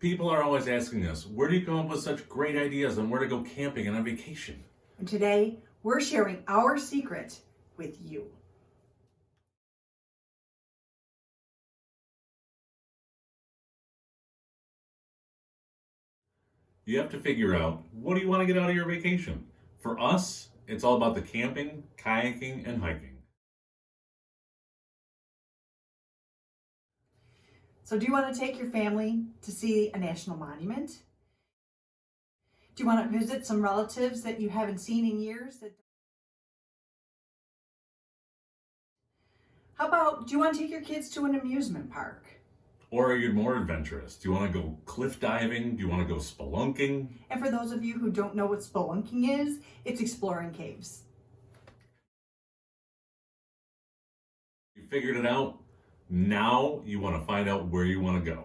People are always asking us, where do you come up with such great ideas on where to go camping and on vacation? And today, we're sharing our secret with you. You have to figure out, what do you want to get out of your vacation? For us, it's all about the camping, kayaking, and hiking. So do you want to take your family to see a national monument? Do you want to visit some relatives that you haven't seen in years? How about, do you want to take your kids to an amusement park? Or are you more adventurous? Do you want to go cliff diving? Do you want to go spelunking? And for those of you who don't know what spelunking is, it's exploring caves. You figured it out? Now you want to find out where you want to go.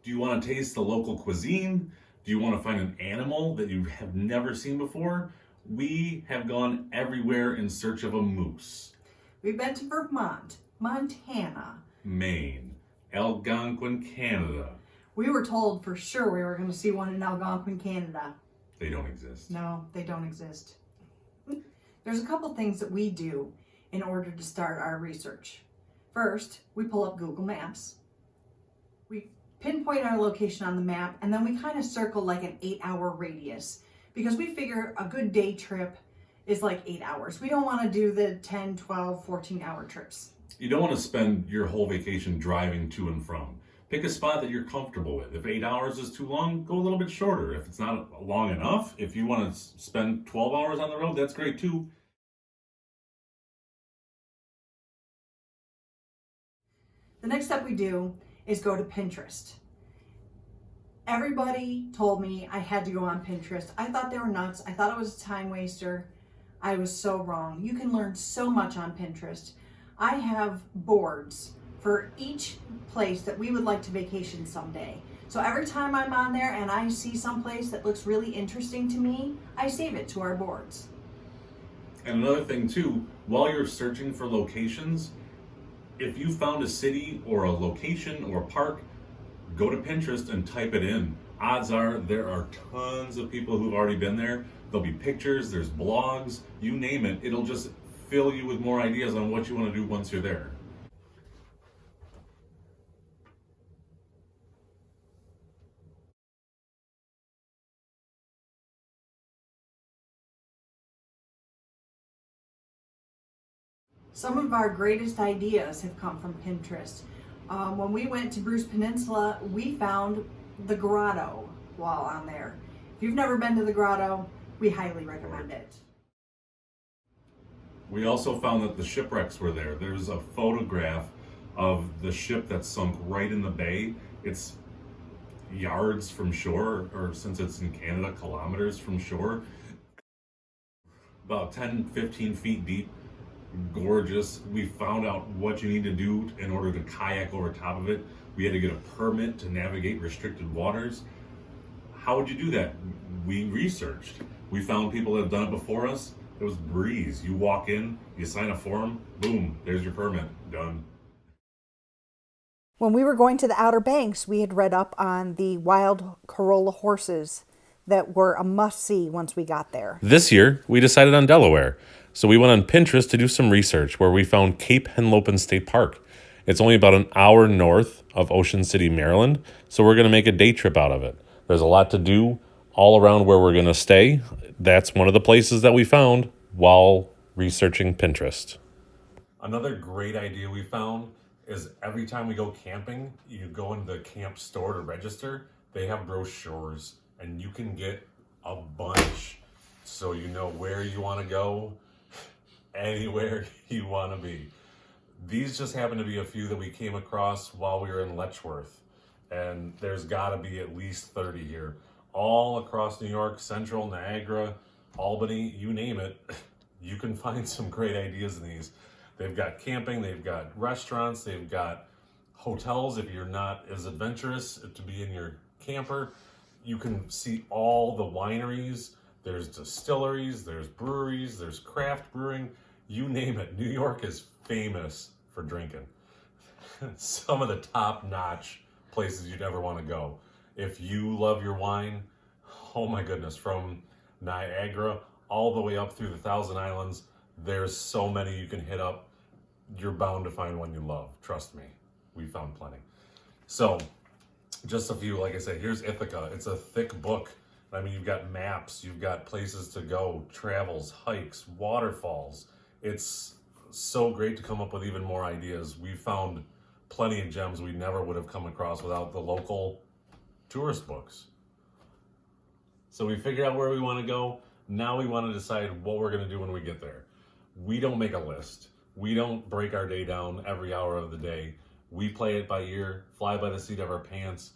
Do you want to taste the local cuisine? Do you want to find an animal that you have never seen before? We have gone everywhere in search of a moose. We've been to Vermont, Montana, Maine, Algonquin, Canada. We were told for sure we were going to see one in Algonquin, Canada. They don't exist. No, they don't exist. There's a couple things that we do in order to start our research. First, we pull up Google Maps. We pinpoint our location on the map, and then we kind of circle like an 8-hour radius because we figure a good day trip is like 8 hours. We don't want to do the 10, 12, 14-hour trips. You don't want to spend your whole vacation driving to and from. Pick a spot that you're comfortable with. If 8 hours is too long, go a little bit shorter. If it's not long enough, if you want to spend 12 hours on the road, that's great too. The next step we do is go to Pinterest. Everybody told me I had to go on Pinterest. I thought they were nuts. I thought it was a time waster. I was so wrong. You can learn so much on Pinterest. I have boards for each place that we would like to vacation someday. So every time I'm on there and I see some place that looks really interesting to me, I save it to our boards. And another thing too, while you're searching for locations, if you found a city or a location or a park, go to Pinterest and type it in. Odds are there are tons of people who've already been there. There'll be pictures, there's blogs, you name it. It'll just fill you with more ideas on what you want to do once you're there. Some of our greatest ideas have come from Pinterest. When we went to Bruce Peninsula, we found the grotto while on there. If you've never been to the grotto, we highly recommend it. We also found that the shipwrecks were there. There's a photograph of the ship that sunk right in the bay. It's yards from shore, or since it's in Canada, kilometers from shore. About 10, 15 feet deep. Gorgeous. We found out what you need to do in order to kayak over top of it. We had to get a permit to navigate restricted waters. How would you do that? We researched. We found people that have done it before us. It was breeze. You walk in, you sign a form, boom, there's your permit, done. When we were going to the Outer Banks, we had read up on the wild Corolla horses that were a must-see once we got there. This year, we decided on Delaware. So we went on Pinterest to do some research where we found Cape Henlopen State Park. It's only about an hour north of Ocean City, Maryland, so we're going to make a day trip out of it. There's a lot to do all around where we're going to stay. That's one of the places that we found while researching Pinterest. Another great idea we found is every time we go camping, you go into the camp store to register. They have brochures, and you can get a bunch so you know where you want to go, anywhere you want to be. These just happen to be a few that we came across while we were in Letchworth, and there's got to be at least 30 here, all across New York, Central, Niagara, Albany, you name it. You can find some great ideas in these. They've got camping, they've got restaurants, they've got hotels if you're not as adventurous to be in your camper. You can see all the wineries. There's distilleries, there's breweries, there's craft brewing, you name it. New York is famous for drinking. Some of the top-notch places you'd ever want to go. If you love your wine, oh my goodness, from Niagara all the way up through the Thousand Islands, there's so many you can hit up. You're bound to find one you love. Trust me, we found plenty. So just a few, like I said, here's Ithaca. It's a thick book. I mean, you've got maps, you've got places to go, travels, hikes, waterfalls. It's so great to come up with even more ideas. We found plenty of gems we never would have come across without the local tourist books. So we figured out where we want to go. Now we want to decide what we're going to do when we get there. We don't make a list. We don't break our day down every hour of the day. We play it by ear, fly by the seat of our pants.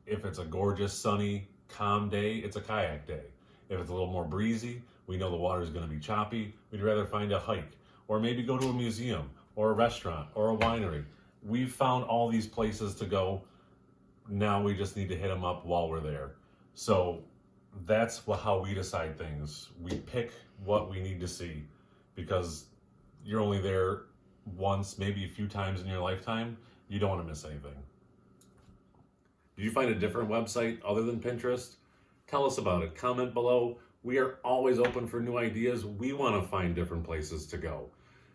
If it's a gorgeous, sunny, calm day, it's a kayak day. If it's a little more breezy, we know the water is going to be choppy. We'd rather find a hike, or maybe go to a museum, or a restaurant, or a winery. We've found all these places to go. Now we just need to hit them up while we're there. So that's how we decide things. We pick what we need to see, because you're only there once, maybe a few times in your lifetime. You don't want to miss anything. Did you find a different website other than Pinterest? Tell us about it. Comment below. We are always open for new ideas. We want to find different places to go.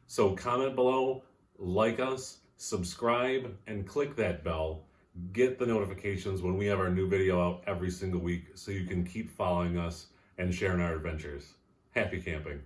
So comment below, like us, subscribe, and click that bell. Get the notifications when we have our new video out every single week so you can keep following us and sharing our adventures. Happy camping.